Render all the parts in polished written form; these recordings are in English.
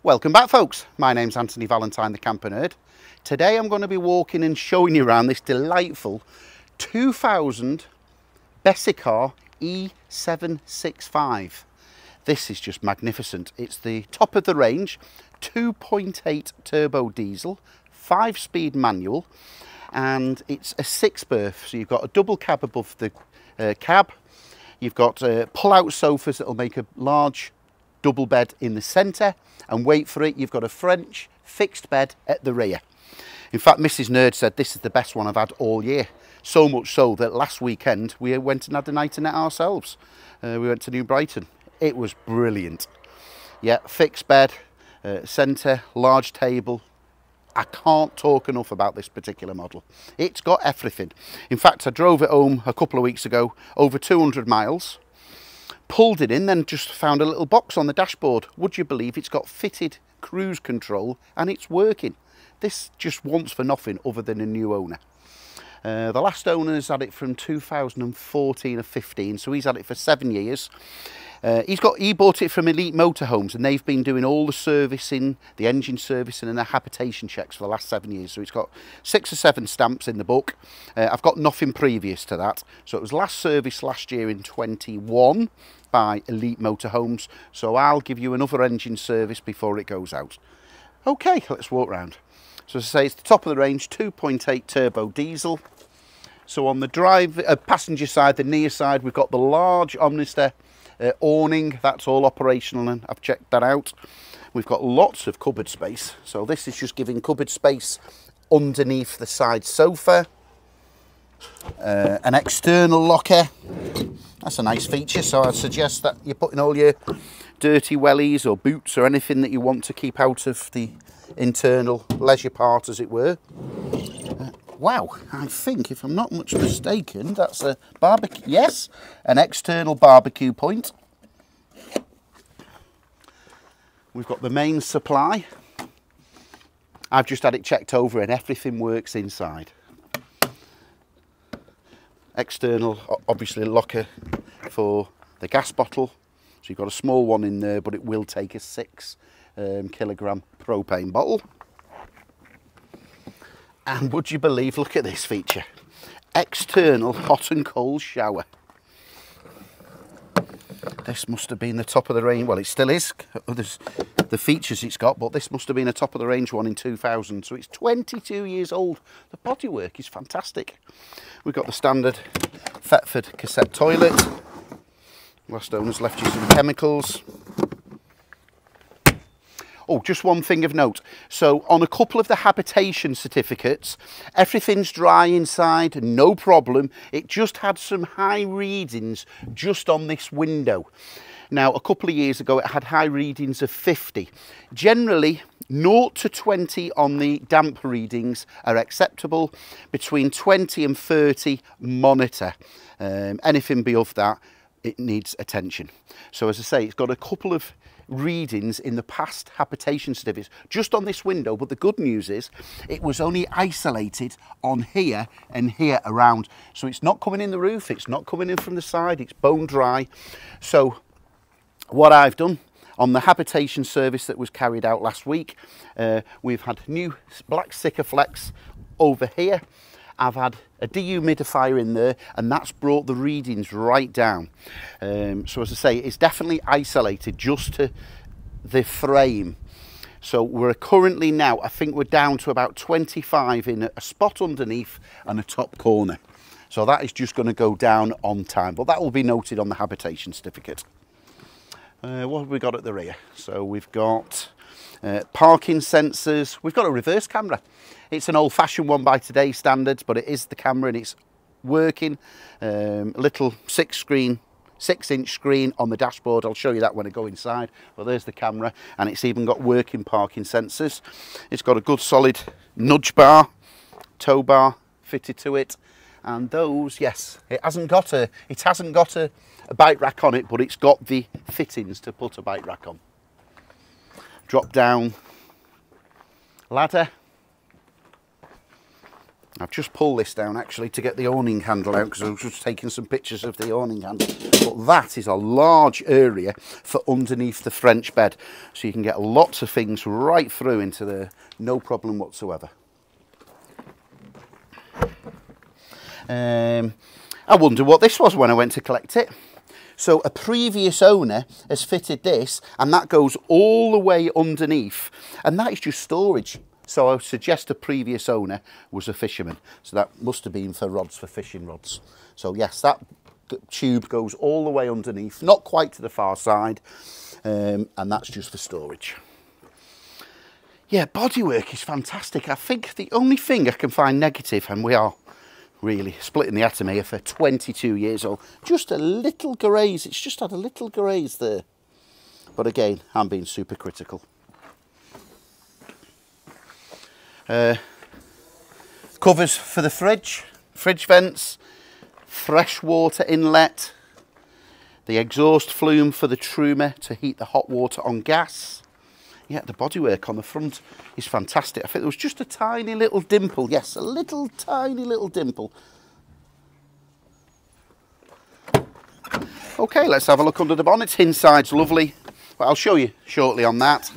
Welcome back, folks. My name's Anthony Valentine, the Camper Nerd. Today I'm going to be walking and showing you around this delightful 2000 Bessacarr E765. This is just magnificent. It's the top of the range, 2.8 turbo diesel, 5-speed manual, and it's a 6-berth. So you've got a double cab above the cab. You've got pull-out sofas that will make a large double bed in the centre, and wait for it, you've got a French fixed bed at the rear. In fact, Mrs. Nerd said this is the best one I've had all year. So much so that last weekend we went and had a night in it ourselves. We went to New Brighton. It was brilliant. Yeah, fixed bed, centre, large table. I can't talk enough about this particular model. It's got everything. In fact, I drove it home a couple of weeks ago, over 200 miles. Pulled it in, then just found a little box on the dashboard. Would you believe it's got fitted cruise control and it's working? This just wants for nothing other than a new owner. The last owner's had it from 2014 or 15, so he's had it for 7 years. He bought it from Elite Motorhomes, and they've been doing all the servicing, the engine servicing and the habitation checks for the last 7 years. So it's got 6 or 7 stamps in the book. I've got nothing previous to that. So it was last serviced last year in 21 by Elite Motorhomes. So I'll give you another engine service before it goes out. Okay, let's walk round. So as I say, it's the top of the range, 2.8 turbo diesel. So on the passenger side, the near side, we've got the large Omnister awning. That's all operational, and I've checked that out. We've got lots of cupboard space. So this is just giving cupboard space underneath the side sofa. An external locker. That's a nice feature. So I'd suggest that you're putting all your dirty wellies or boots or anything that you want to keep out of the internal leisure part, as it were. Wow, I think, if I'm not much mistaken, that's a barbecue. Yes, an external barbecue point. We've got the main supply. I've just had it checked over and everything works inside. External, obviously, locker for the gas bottle. So you've got a small one in there, but it will take a 6 kilogram propane bottle. And would you believe, look at this feature. External hot and cold shower. This must have been the top of the range. Well, it still is. There's the features it's got, but this must have been a top of the range one in 2000. So it's 22 years old. The bodywork is fantastic. We've got the standard Thetford cassette toilet. Last owner's left you some chemicals. Oh, just one thing of note. So on a couple of the habitation certificates, everything's dry inside, no problem. It just had some high readings just on this window. Now, a couple of years ago, it had high readings of 50. Generally, 0 to 20 on the damp readings are acceptable. Between 20 and 30, monitor. Anything beyond that, it needs attention. So as I say, it's got a couple of readings in the past habitation certificates just on this window, but the good news is it was only isolated on here and here around, so it's not coming in the roof, it's not coming in from the side, it's bone dry. So what I've done on the habitation service that was carried out last week, we've had new black Sikaflex over here. I've had a dehumidifier in there, and that's brought the readings right down. So as I say, it's definitely isolated just to the frame. So we're currently now, I think we're down to about 25 in a spot underneath and a top corner. So that is just going to go down on time, but that will be noted on the habitation certificate. What have we got at the rear? So we've got parking sensors. We've got a reverse camera. It's an old-fashioned one by today's standards, but it is the camera and it's working. Little 6-inch screen on the dashboard. I'll show you that when I go inside. Well, there's the camera, and it's even got working parking sensors. It's got a good solid nudge bar, tow bar fitted to it, and those, yes, it hasn't got a bike rack on it, but it's got the fittings to put a bike rack on. Drop down ladder. I've just pulled this down actually to get the awning handle out, because I was just taking some pictures of the awning handle. but that is a large area for underneath the French bed, so you can get lots of things right through into there, no problem whatsoever. I wonder what this was when I went to collect it. So a previous owner has fitted this, and that goes all the way underneath, and that is just storage. So I would suggest a previous owner was a fisherman. So that must have been for rods, for fishing rods. So yes, that tube goes all the way underneath, not quite to the far side, and that's just for storage. Yeah, bodywork is fantastic. I think the only thing I can find negative, and we are really splitting the atom here for 22 years old, just a little graze. It's just had a little graze there. But again, I'm being super critical. Covers for the fridge vents, freshwater inlet, the exhaust flume for the Truma to heat the hot water on gas. Yeah, the bodywork on the front is fantastic. I think there was just a tiny little dimple. Yes, a little tiny little dimple. Okay, let's have a look under the bonnet. Inside's lovely, but I'll show you shortly on that.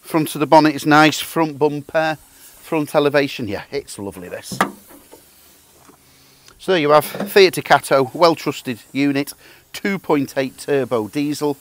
Front of the bonnet is nice, front bumper, front elevation, yeah, it's lovely this. So there you have, Fiat Ducato, well trusted unit, 2.8 turbo diesel,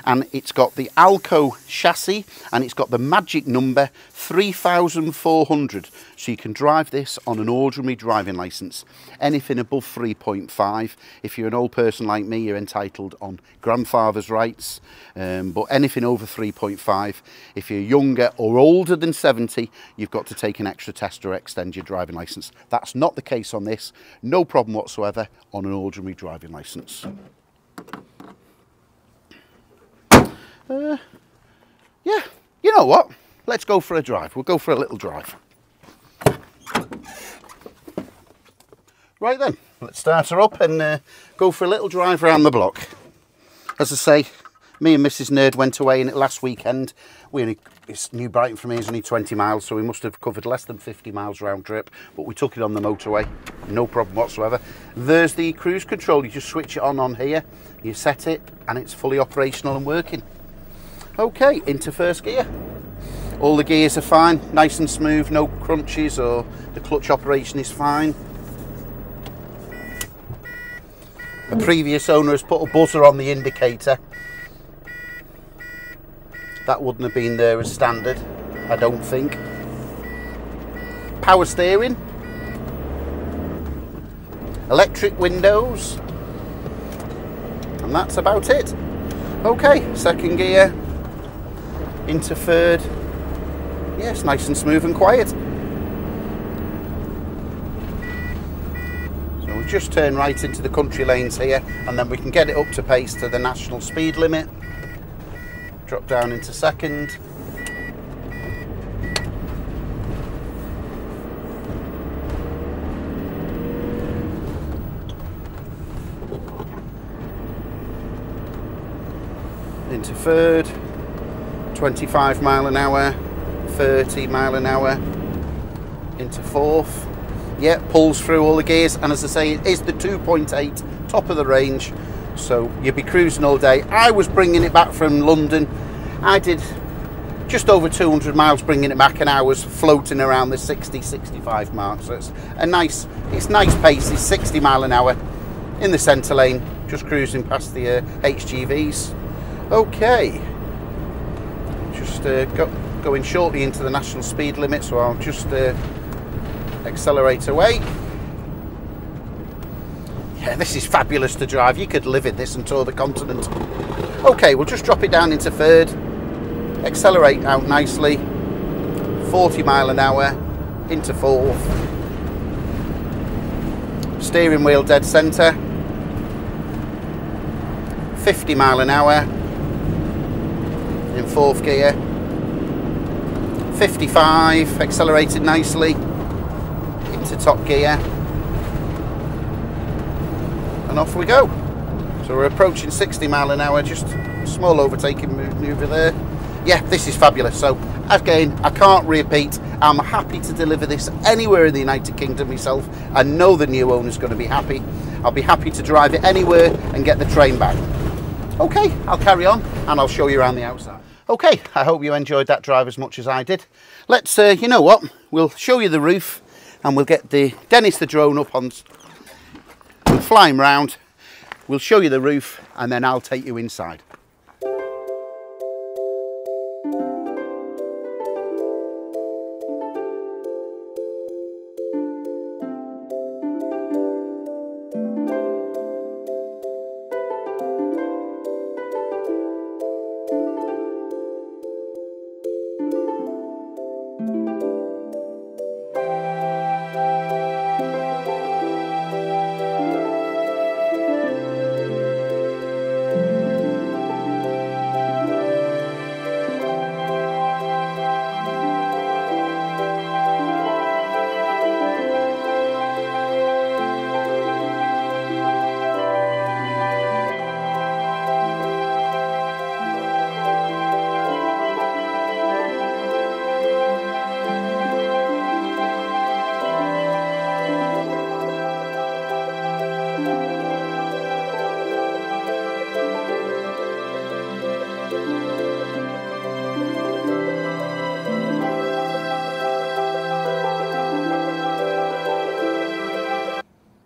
and it's got the Alco chassis, and it's got the magic number 3,400, so you can drive this on an ordinary driving licence. Anything above 3.5, if you're an old person like me, you're entitled on grandfather's rights, but anything over 3.5, if you're younger or older than 70, you've got to take an extra test or extend your driving licence. That's not the case on this, no problem whatsoever on an ordinary driving licence. Yeah, you know what? Let's go for a drive. We'll go for a little drive. Right then, let's start her up and go for a little drive around the block. As I say, me and Mrs. Nerd went away in it last weekend. It's New Brighton from here is only 20 miles, so we must have covered less than 50 miles round trip, but we took it on the motorway, no problem whatsoever. There's the cruise control. You just switch it on here, you set it, and it's fully operational and working. Okay, into first gear. All the gears are fine, nice and smooth, no crunches, or the clutch operation is fine. A previous owner has put a buzzer on the indicator. That wouldn't have been there as standard, I don't think. Power steering. Electric windows. And that's about it. Okay, second gear. Into third. Yes, nice and smooth and quiet. So we'll just turn right into the country lanes here, and then we can get it up to pace to the national speed limit. Drop down into second. Into third. 25 mile an hour, 30 mile an hour, into fourth. Yeah, pulls through all the gears, and as I say, it is the 2.8, top of the range, so you'll be cruising all day. I was bringing it back from London. I did just over 200 miles bringing it back, and I was floating around the 60-65 mark, so it's nice pace. It's 60 mile an hour in the centre lane, just cruising past the HGVs. Okay. Just going shortly into the national speed limit, so I'll just accelerate away. Yeah, this is fabulous to drive. You could live in this and tour the continent. Okay, we'll just drop it down into third, accelerate out nicely, 40 mile an hour, into fourth. Steering wheel dead centre, 50 mile an hour, in fourth gear, 55, accelerated nicely, into top gear, and off we go. So we're approaching 60 mile an hour, just a small overtaking maneuver there. Yeah, this is fabulous. So again, I can't repeat. I'm happy to deliver this anywhere in the United Kingdom myself. I know the new owner's going to be happy. I'll be happy to drive it anywhere and get the train back. Okay, I'll carry on and I'll show you around the outside. Okay, I hope you enjoyed that drive as much as I did. Let's, you know what, we'll show you the roof and we'll get Dennis the drone up on, we'll fly him round, we'll show you the roof and then I'll take you inside.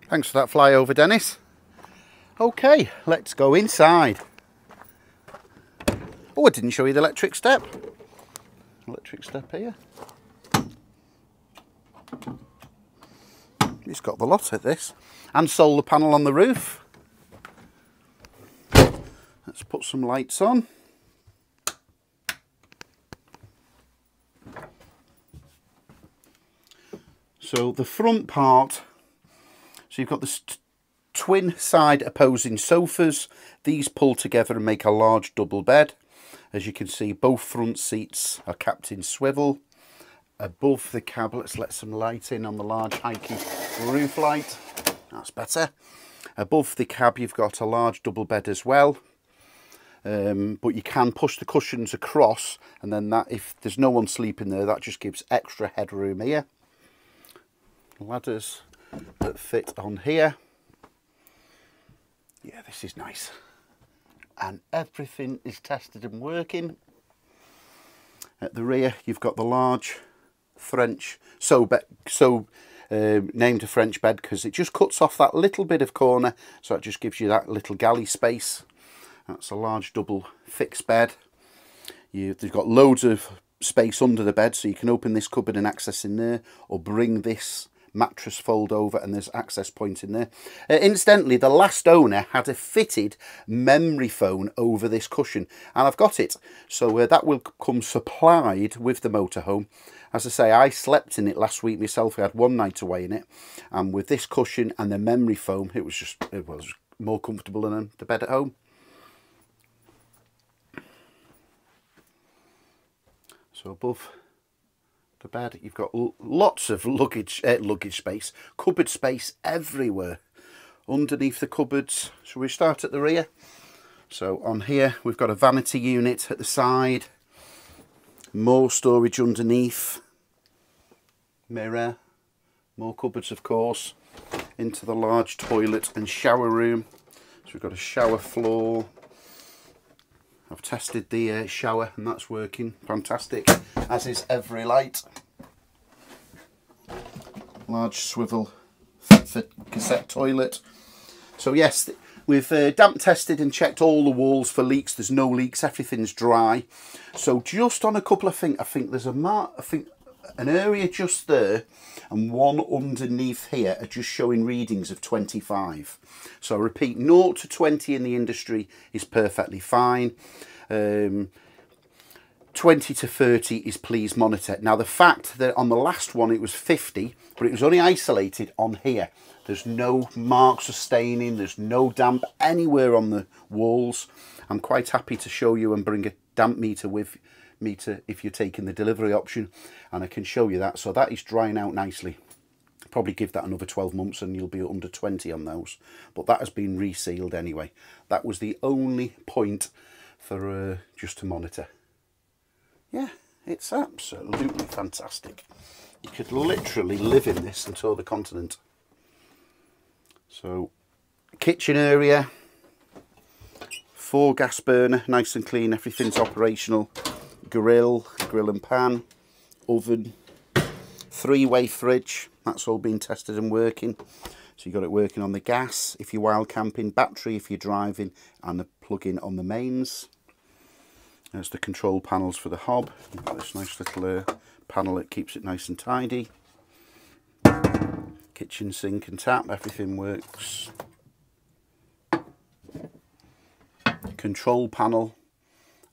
Thanks for that flyover, Dennis. Okay, let's go inside. Oh, I didn't show you the electric step. Electric step here. It's got the lot at this. And solar panel on the roof. Let's put some lights on. So the front part, so you've got the twin side opposing sofas. These pull together and make a large double bed. As you can see, both front seats are capped in swivel. Above the cab, let's let some light in on the large high-key roof light. That's better. Above the cab, you've got a large double bed as well. But you can push the cushions across, and then that, if there's no one sleeping there, that just gives extra headroom here. Ladders that fit on here. Yeah, this is nice. And everything is tested and working. At the rear, you've got the large French, named a French bed because it just cuts off that little bit of corner, so it just gives you that little galley space. That's a large double fixed bed. They've got loads of space under the bed, so you can open this cupboard and access in there, or bring this mattress fold over and there's access point in there. Incidentally, the last owner had a fitted memory foam over this cushion, and I've got it, so that will come supplied with the motorhome. As I say, I slept in it last week myself. I had one night away in it, and with this cushion and the memory foam, it was more comfortable than the bed at home. So above the bed, you've got lots of luggage space, cupboard space everywhere. Underneath the cupboards, shall we start at the rear? So on here, we've got a vanity unit at the side, more storage underneath, mirror, more cupboards of course, into the large toilet and shower room. So we've got a shower floor. I've tested the shower and that's working fantastic, as is every light. Large swivel for cassette toilet. So yes, we've damp tested and checked all the walls for leaks. There's no leaks, everything's dry. So just on a couple of things, I think there's an area just there and one underneath here are just showing readings of 25. So I repeat, 0 to 20 in the industry is perfectly fine. 20 to 30 is please monitor. Now the fact that on the last one it was 50, but it was only isolated on here. There's no marks of staining, there's no damp anywhere on the walls. I'm quite happy to show you and bring a damp meter with if you're taking the delivery option, and I can show you that. So that is drying out nicely. Probably give that another 12 months and you'll be under 20 on those, but that has been resealed anyway. That was the only point for just to monitor. Yeah, It's absolutely fantastic. You could literally live in this and tour the continent. So, kitchen area, 4 gas burner, nice and clean, everything's operational. Grill and pan, oven, 3-way fridge, that's all been tested and working. So you've got it working on the gas if you're wild camping, battery if you're driving, and the plug-in on the mains. There's the control panels for the hob. You've got this nice little panel that keeps it nice and tidy. Kitchen sink and tap, everything works. Control panel,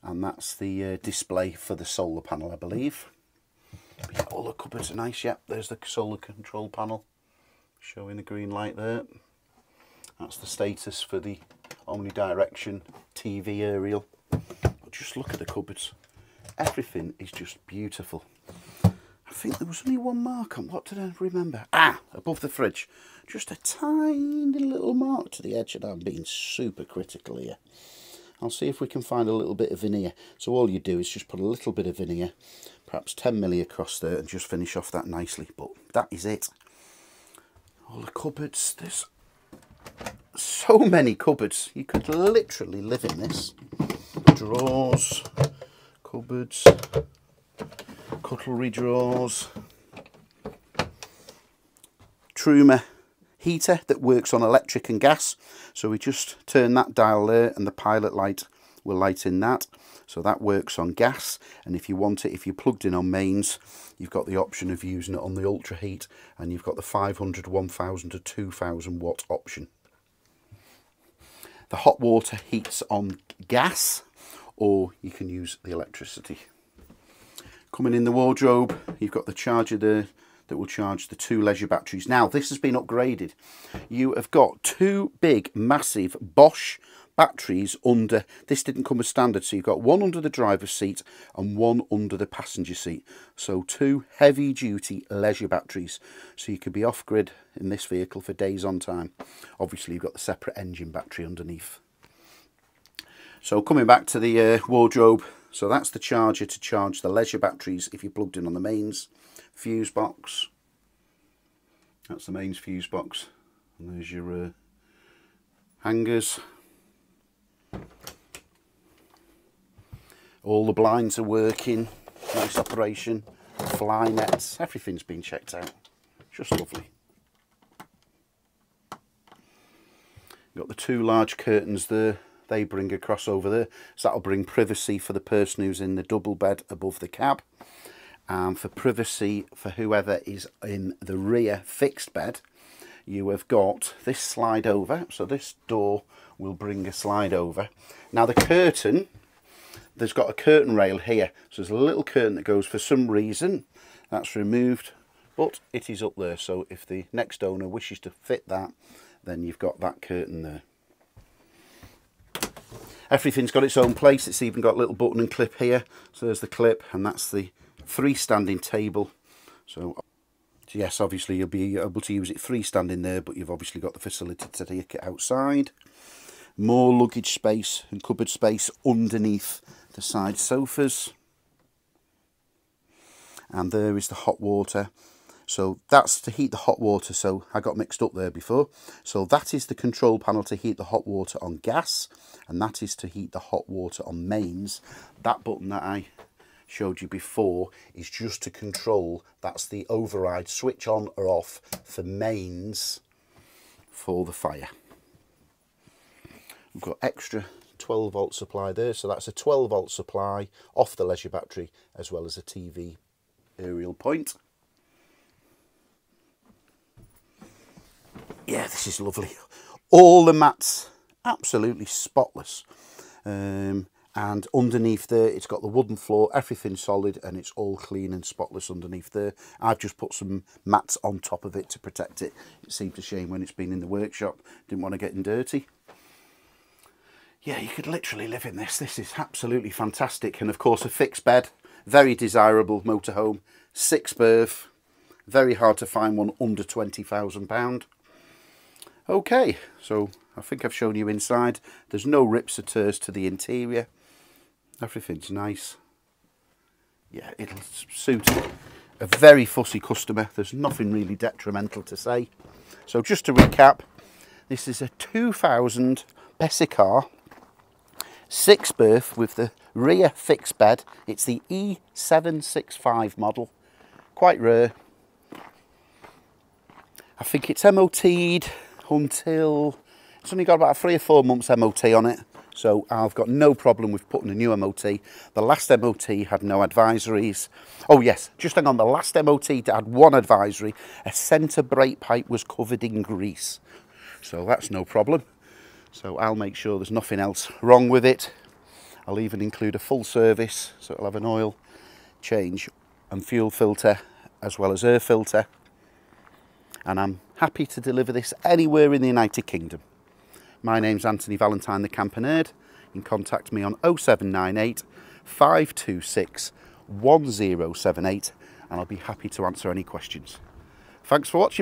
and that's the display for the solar panel, I believe. Yeah, all the cupboards are nice. Yep, there's the solar control panel showing the green light there. That's the status for the omnidirection TV aerial. But just look at the cupboards. Everything is just beautiful. I think there was only one mark on, what did I remember? Ah, above the fridge. Just a tiny little mark to the edge, and I'm being super critical here. I'll see if we can find a little bit of veneer. So all you do is just put a little bit of veneer, perhaps 10 mm across there, and just finish off that nicely. But that is it. All the cupboards, there's so many cupboards. You could literally live in this. Drawers, cupboards, cutlery drawers. Truma heater that works on electric and gas, so we just turn that dial there and the pilot light will light in that. So that works on gas, and if you want it, if you're plugged in on mains, you've got the option of using it on the ultra heat, and you've got the 500, 1000 to 2000 watt option. The hot water heats on gas, or you can use the electricity. Coming in the wardrobe, you've got the charger there that will charge the 2 leisure batteries. Now, this has been upgraded. You have got 2 big, massive Bosch batteries under. This didn't come as standard, so you've got one under the driver's seat and one under the passenger seat. So 2 heavy-duty leisure batteries. So you could be off-grid in this vehicle for days on time. Obviously, you've got the separate engine battery underneath. So coming back to the wardrobe, so that's the charger to charge the leisure batteries if you're plugged in on the mains. Fuse box, that's the mains fuse box, and there's your hangers. All the blinds are working, nice operation, fly nets, everything's been checked out, just lovely. You've got the 2 large curtains there, they bring across over there, so that'll bring privacy for the person who's in the double bed above the cab. And for privacy for whoever is in the rear fixed bed, you have got this slide over. So this door will bring a slide over. Now the curtain, there's got a curtain rail here. So there's a little curtain that goes, for some reason, that's removed, but it is up there. So if the next owner wishes to fit that, then you've got that curtain there. Everything's got its own place. It's even got a little button and clip here. So there's the clip, and that's the freestanding table. So yes, obviously you'll be able to use it freestanding there, but you've obviously got the facility to take it outside. More luggage space and cupboard space underneath the side sofas. And there is the hot water. So that's to heat the hot water, so I got mixed up there before. So that is the control panel to heat the hot water on gas, and that is to heat the hot water on mains. That button that I showed you before is just to control, that's the override, switch on or off for mains for the fire. We've got extra 12 volt supply there, so that's a 12 volt supply off the leisure battery as well as a TV aerial point. Yeah, this is lovely. All the mats absolutely spotless. And underneath there, it's got the wooden floor, everything solid, and it's all clean and spotless underneath there. I've just put some mats on top of it to protect it. It seemed a shame when it's been in the workshop. Didn't want to get dirty. Yeah, you could literally live in this. This is absolutely fantastic. And of course, a fixed bed, very desirable motorhome, 6 berth, very hard to find one under £20,000. Okay, so I think I've shown you inside. There's no rips or tears to the interior. Everything's nice, Yeah, it'll suit a very fussy customer. There's nothing really detrimental to say. So just to recap, this is a 2000 Bessacarr 6 berth with the rear fixed bed. It's the E765 model, quite rare. I think it's MOT'd until, it's only got about 3 or 4 months MOT on it. So I've got no problem with putting a new MOT. The last MOT had no advisories. Oh yes, just hang on, the last MOT had one advisory. A centre brake pipe was covered in grease. So that's no problem. So I'll make sure there's nothing else wrong with it. I'll even include a full service, so it'll have an oil change and fuel filter as well as air filter. And I'm happy to deliver this anywhere in the United Kingdom. My name's Anthony Valentine, the Camper Nerd. You can contact me on 0798 526 1078 and I'll be happy to answer any questions. Thanks for watching.